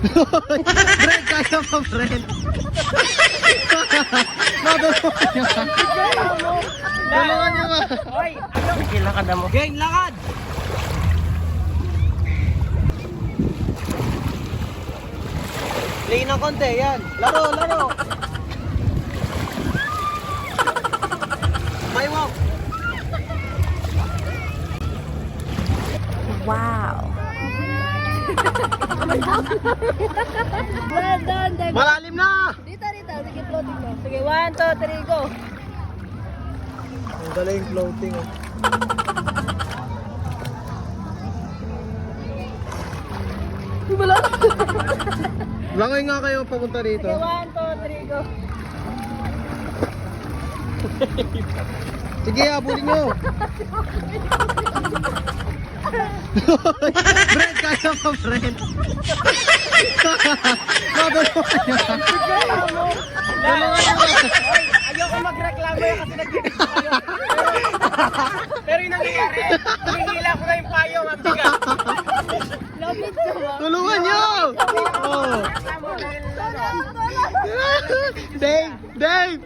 Brent, kaya pa, Brent. Natulungan niyo ba? Tulungan niyo ba? Hoy, sige, lakad mo. Gang, lakad! Play ng konti, yan. Laro, laro. May walk. Wow. Malalim na! Dito. Sige, floating mo. Sige, 1, 2, 3, go. Ang galing floating, oh. Wala. Langoy nga kayo papunta dito. Sige, 1, 2, 3, go. Sige, abulin nyo. Brent, kaya pa, Brent. Natulungan niyo ba? Tulungan niyo ba? Hoy, ayoko magreklamo yan kasi nagbibigay kayo. Pero yung nangyayari, hinihila ko na yung payo, mabigat. Lapit ka ba? Tulungan niyo! Oh. Reklamo dahil Dave! Dave!